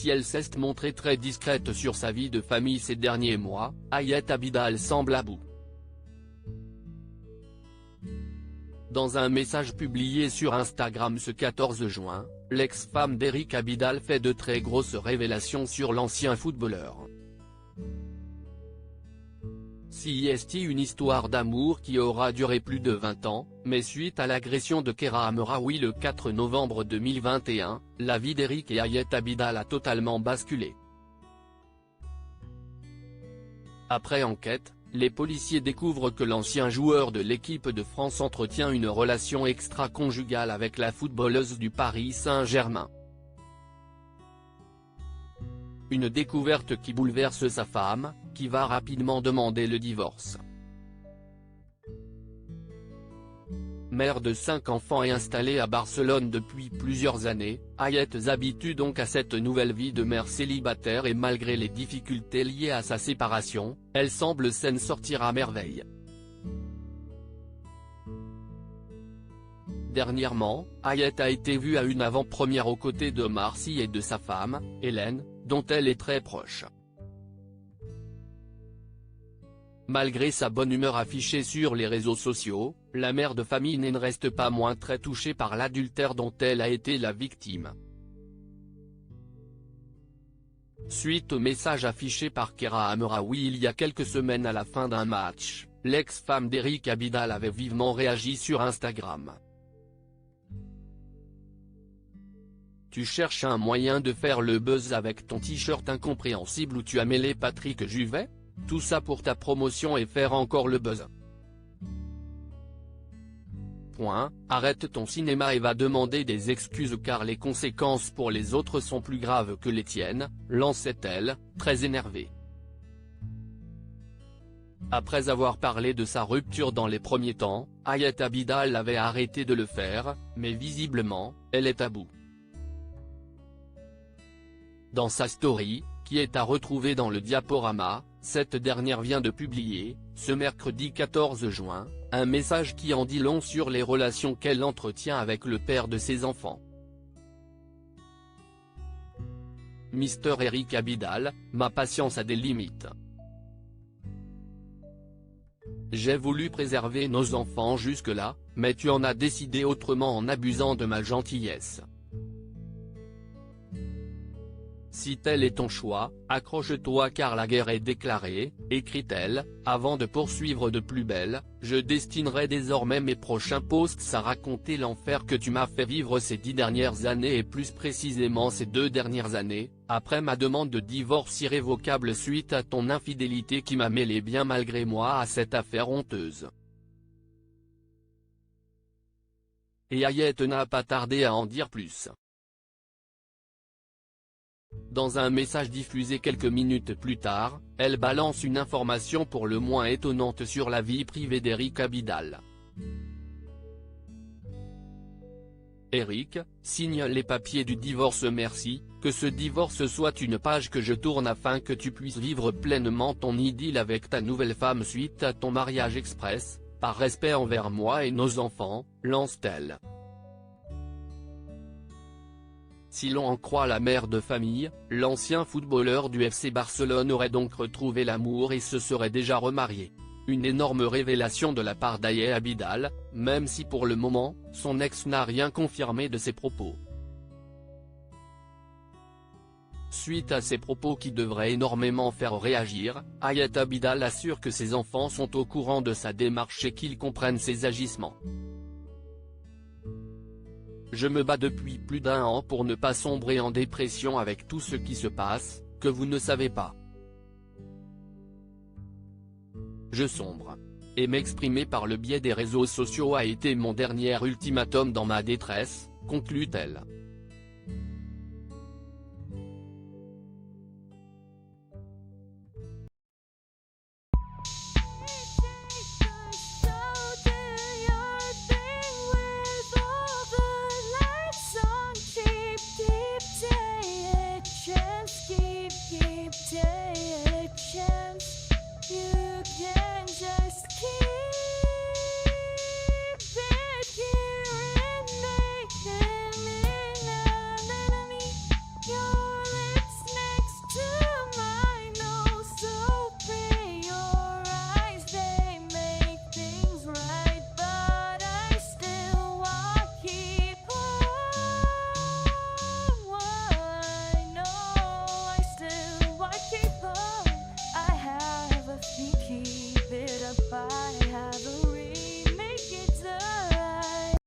Si elle s'est montrée très discrète sur sa vie de famille ces derniers mois, Hayat Abidal semble à bout. Dans un message publié sur Instagram ce 14 juin, l'ex-femme d'Eric Abidal fait de très grosses révélations sur l'ancien footballeur. C'est une histoire d'amour qui aura duré plus de 20 ans, mais suite à l'agression de Kera Amraoui le 4 novembre 2021, la vie d'Eric et Hayat Abidal a totalement basculé. Après enquête, les policiers découvrent que l'ancien joueur de l'équipe de France entretient une relation extra-conjugale avec la footballeuse du Paris Saint-Germain. Une découverte qui bouleverse sa femme, qui va rapidement demander le divorce. Mère de 5 enfants et installée à Barcelone depuis plusieurs années, Hayat s'habitue donc à cette nouvelle vie de mère célibataire et malgré les difficultés liées à sa séparation, elle semble s'en sortir à merveille. Dernièrement, Hayat a été vue à une avant-première aux côtés d'Omar Sy et de sa femme, Hélène, dont elle est très proche. Malgré sa bonne humeur affichée sur les réseaux sociaux, la mère de famille ne reste pas moins très touchée par l'adultère dont elle a été la victime. Suite au message affiché par Kera Amraoui il y a quelques semaines à la fin d'un match, l'ex-femme d'Eric Abidal avait vivement réagi sur Instagram. Tu cherches un moyen de faire le buzz avec ton t-shirt incompréhensible où tu as mêlé Patrick Juvet? Tout ça pour ta promotion et faire encore le buzz. Arrête ton cinéma et va demander des excuses car les conséquences pour les autres sont plus graves que les tiennes, lançait-elle, très énervée. Après avoir parlé de sa rupture dans les premiers temps, Hayat Abidal avait arrêté de le faire, mais visiblement, elle est à bout. Dans sa story, qui est à retrouver dans le diaporama, cette dernière vient de publier, ce mercredi 14 juin, un message qui en dit long sur les relations qu'elle entretient avec le père de ses enfants. Mister Eric Abidal, ma patience a des limites. J'ai voulu préserver nos enfants jusque-là, mais tu en as décidé autrement en abusant de ma gentillesse. Si tel est ton choix, accroche-toi car la guerre est déclarée, écrit-elle, avant de poursuivre de plus belle, je destinerai désormais mes prochains posts à raconter l'enfer que tu m'as fait vivre ces 10 dernières années et plus précisément ces 2 dernières années, après ma demande de divorce irrévocable suite à ton infidélité qui m'a mêlé bien malgré moi à cette affaire honteuse. Et Hayat n'a pas tardé à en dire plus. Dans un message diffusé quelques minutes plus tard, elle balance une information pour le moins étonnante sur la vie privée d'Eric Abidal. Eric, signe les papiers du divorce merci, que ce divorce soit une page que je tourne afin que tu puisses vivre pleinement ton idylle avec ta nouvelle femme suite à ton mariage express, par respect envers moi et nos enfants, lance-t-elle. Si l'on en croit la mère de famille, l'ancien footballeur du FC Barcelone aurait donc retrouvé l'amour et se serait déjà remarié. Une énorme révélation de la part d'Hayat Abidal, même si pour le moment, son ex n'a rien confirmé de ses propos. Suite à ces propos qui devraient énormément faire réagir, Hayat Abidal assure que ses enfants sont au courant de sa démarche et qu'ils comprennent ses agissements. Je me bats depuis plus d'1 an pour ne pas sombrer en dépression avec tout ce qui se passe, que vous ne savez pas. Je sombre. Et m'exprimer par le biais des réseaux sociaux a été mon dernier ultimatum dans ma détresse, conclut-elle.